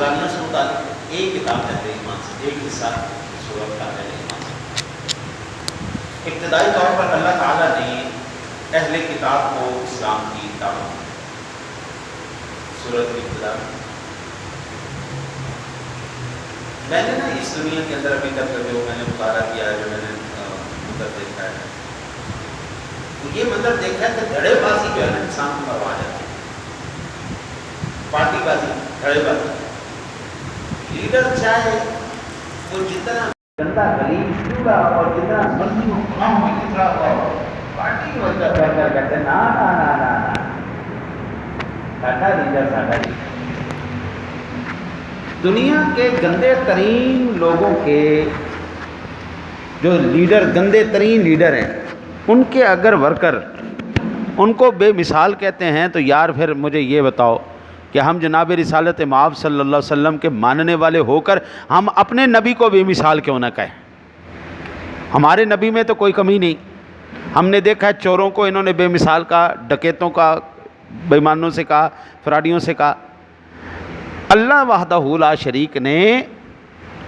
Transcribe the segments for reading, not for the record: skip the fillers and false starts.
نصرانیوں سے متعلق ایک کتاب ہے ایمان سے، ایک حصہ سورت کا ہے ایمان سے۔ ابتدائی طور پر اللہ تعالیٰ نے اہل کتاب کو اسلام کی دعوت دی سورت کی ابتدا میں۔ میں نے نا اسلامیہ کے اندر ابھی تک جو میں نے مطالعہ کیا ہے، جو میں نے منظر دیکھا ہے، یہ منظر دیکھا ہے کہ دھڑے بازی جو ہے نا انسان کو مروا جاتی ہے، پارٹی بازی، دھڑے بازی۔ لیڈر چاہے وہ جتنا گندا غلیظ چوڑا اور جتنا مرضی ہو کام میں کتنا ہو، پارٹی کی وجہ کر کہتے ہیں نا نا نا نا نا ساڈا لیڈر ساڈا لیڈر۔ دنیا کے گندے ترین لوگوں کے جو لیڈر، گندے ترین لیڈر ہیں، ان کے اگر ورکر ان کو بے مثال کہتے ہیں تو یار پھر مجھے یہ بتاؤ کہ ہم جناب رسالت مآب صلی اللہ علیہ وسلم کے ماننے والے ہو کر ہم اپنے نبی کو بے مثال کیوں نہ کہیں؟ ہمارے نبی میں تو کوئی کمی نہیں۔ ہم نے دیکھا ہے چوروں کو انہوں نے بے مثال کہا، ڈکیتوں کا بے ایمانوں سے کہا، فراڈیوں سے کہا۔ اللہ وحدہ لا شریک نے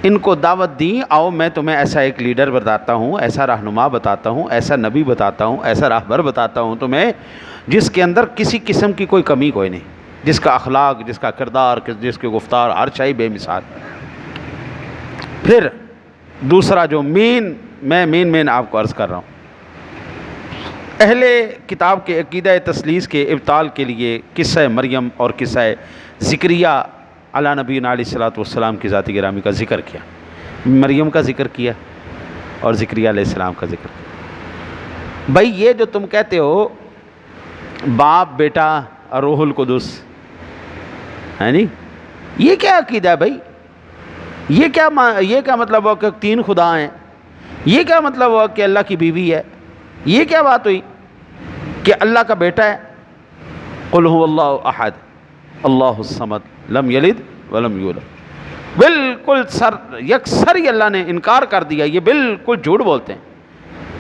ان کو دعوت دی، آؤ میں تمہیں ایسا ایک لیڈر بتاتا ہوں، ایسا رہنما بتاتا ہوں، ایسا نبی بتاتا ہوں، ایسا راہبر بتاتا ہوں تمہیں جس کے اندر کسی قسم کی کوئی کمی کوئی نہیں، جس کا اخلاق، جس کا کردار، جس کے گفتار ہر شے بے مثال۔ پھر دوسرا جو مین آپ کو عرض کر رہا ہوں، اہل کتاب کے عقیدہ تثلیث کے ابطال کے لیے قصہ مریم اور قصہ زکریا علی نبی علیہ الصلوۃ والسلام کی ذات گرامی کا ذکر کیا، مریم کا ذکر کیا اور زکریا علیہ السلام کا ذکر کیا۔ بھائی یہ جو تم کہتے ہو باپ بیٹا اور روح القدس ہے نہیں، یہ کیا عقیدہ ہے بھائی؟ یہ کیا مطلب ہوا کہ تین خدا ہیں؟ یہ کیا مطلب ہوا کہ اللہ کی بیوی ہے؟ یہ کیا بات ہوئی کہ اللہ کا بیٹا ہے؟ قل هو اللہ احد اللہ الصمد لم یلد ولم یولد، بالکل یکسر ہی اللہ نے انکار کر دیا۔ یہ بالکل جھوٹ بولتے ہیں،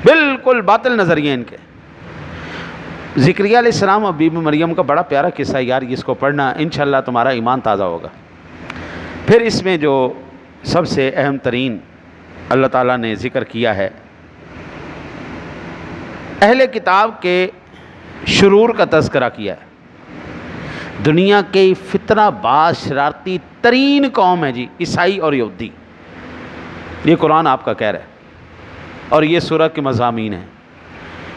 بالکل باطل نظریے ان کے۔ زکریا علیہ السلام اور بی بی مریم کا بڑا پیارا قصہ ہے یار، اس کو پڑھنا انشاءاللہ تمہارا ایمان تازہ ہوگا۔ پھر اس میں جو سب سے اہم ترین اللہ تعالیٰ نے ذکر کیا ہے، اہل کتاب کے شرور کا تذکرہ کیا ہے۔ دنیا کے فتنہ باز شرارتی ترین قوم ہے جی عیسائی اور یہودی، یہ قرآن آپ کا کہہ رہا ہے اور یہ سورہ کے مضامین ہیں۔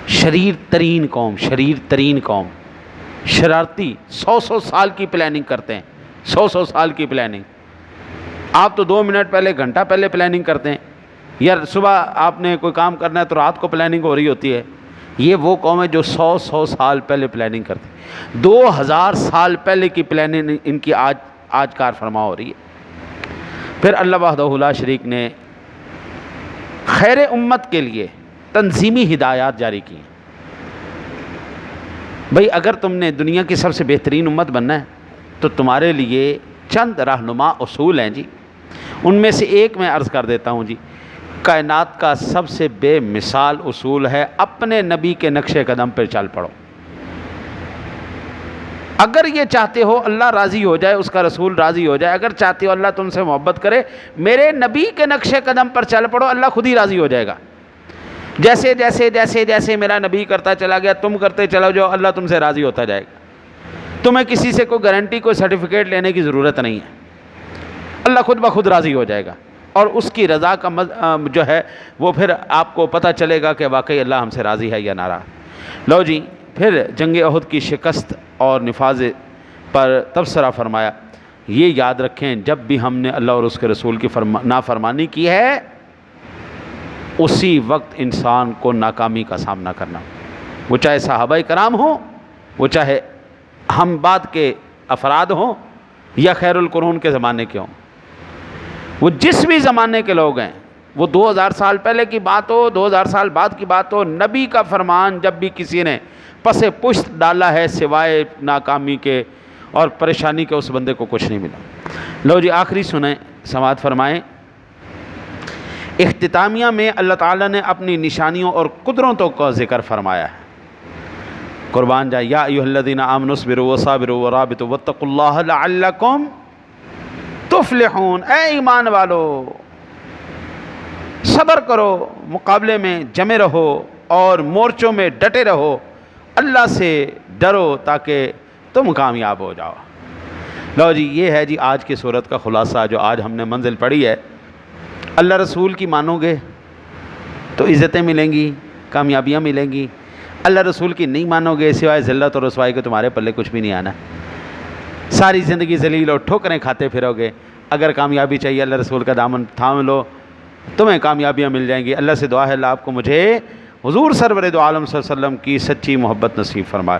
شریر ترین قوم، شرارتی، 100 سال کی پلاننگ کرتے ہیں، 100 سال کی پلاننگ۔ آپ تو 2 منٹ پہلے، گھنٹہ پہلے پلاننگ کرتے ہیں یار، صبح آپ نے کوئی کام کرنا ہے تو رات کو پلاننگ ہو رہی ہوتی ہے۔ یہ وہ قوم ہے جو 100 سال پہلے پلاننگ کرتی ہے، 2000 سال پہلے کی پلاننگ ان کی آج کار فرما ہو رہی ہے۔ پھر اللہ وحدہ لا شریک نے خیر امت کے لیے تنظیمی ہدایات جاری کی ہیں۔ بھئی اگر تم نے دنیا کی سب سے بہترین امت بننا ہے تو تمہارے لیے چند رہنما اصول ہیں جی، ان میں سے ایک میں عرض کر دیتا ہوں جی۔ کائنات کا سب سے بے مثال اصول ہے اپنے نبی کے نقش قدم پر چل پڑو۔ اگر یہ چاہتے ہو اللہ راضی ہو جائے، اس کا رسول راضی ہو جائے، اگر چاہتے ہو اللہ تم سے محبت کرے، میرے نبی کے نقش قدم پر چل پڑو، اللہ خود ہی راضی ہو جائے گا۔ جیسے جیسے جیسے جیسے میرا نبی کرتا چلا گیا تم کرتے چلو جاؤ، اللہ تم سے راضی ہوتا جائے گا۔ تمہیں کسی سے کوئی گارنٹی، کوئی سرٹیفکیٹ لینے کی ضرورت نہیں ہے، اللہ خود بخود راضی ہو جائے گا، اور اس کی رضا کا جو ہے وہ پھر آپ کو پتہ چلے گا کہ واقعی اللہ ہم سے راضی ہے یا ناراض۔ لو جی، پھر جنگ احد کی شکست اور نفاذ پر تبصرہ فرمایا، یہ یاد رکھیں جب بھی ہم نے اللہ اور اس کے رسول کی نافرمانی کی ہے، اسی وقت انسان کو ناکامی کا سامنا کرنا، وہ چاہے صحابہ کرام ہوں، وہ چاہے ہم بعد کے افراد ہوں یا خیر القرون کے زمانے کے ہوں، وہ جس بھی زمانے کے لوگ ہیں، وہ 2000 سال پہلے کی بات ہو، 2000 سال بعد کی بات ہو، نبی کا فرمان جب بھی کسی نے پس پشت ڈالا ہے سوائے ناکامی کے اور پریشانی کے، اس بندے کو کچھ نہیں ملا۔ لو جی آخری سنیں، سماعت فرمائیں۔ اختتامیہ میں اللہ تعالیٰ نے اپنی نشانیوں اور قدرتوں کا ذکر فرمایا ہے۔ قربان جائے، یا ایھا الذین آمنوا اصبروا وصابروا ورابطوا واتقوا اللہ لعلکم تفلحون، اے ایمان والو صبر کرو، مقابلے میں جمے رہو اور مورچوں میں ڈٹے رہو، اللہ سے ڈرو تاکہ تم کامیاب ہو جاؤ۔ لو جی، یہ ہے جی آج کی صورت کا خلاصہ جو آج ہم نے منزل پڑھی ہے۔ اللہ رسول کی مانو گے تو عزتیں ملیں گی، کامیابیاں ملیں گی۔ اللہ رسول کی نہیں مانو گے سوائے ذلت اور رسوائی کے تمہارے پلے کچھ بھی نہیں آنا، ساری زندگی ذلیل اور ٹھوکریں کھاتے پھرو گے۔ اگر کامیابی چاہیے اللہ رسول کا دامن تھام لو، تمہیں کامیابیاں مل جائیں گی۔ اللہ سے دعا ہے اللہ آپ کو مجھے حضور سرور دو عالم صلی اللہ علیہ وسلم کی سچی محبت نصیب فرمائے۔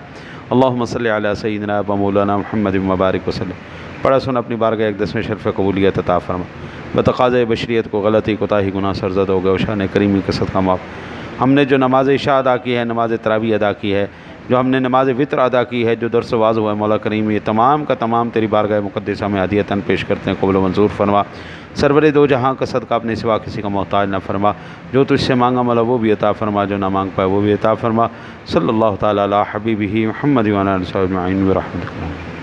اللہم صلی علی سیدنا و مولانا محمد مبارک وسلم۔ پڑھا سن اپنی بارگاہ اقدس میں شرف قبولیت عطا فرما۔ بتقاضۂ بشریت کو غلطی کوتاہی گناہ سرزد ہو گئے، شان کریمی کے صدقہ معاف۔ ہم نے جو نماز عشاء ادا کی ہے، نماز تراویح ادا کی ہے، جو ہم نے نماز وطر ادا کی ہے، جو درس و واعظ ہوا ہے، مولا کریم یہ تمام کا تمام تیری بارگاہ مقدسہ میں ہدیۃً پیش کرتے ہیں، قبول و منظور فرما۔ سرور دو جہاں کا صدقہ اپنے سوا کسی کا محتاج نہ فرما، جو تجھ سے مانگا مولا وہ بھی عطا فرما، جو نہ مانگ پائے وہ بھی عطا فرما۔ صلی اللہ تعالیٰ علی حبیبہ محمد و علی آلہ وصحبہ اجمعین برحمتک۔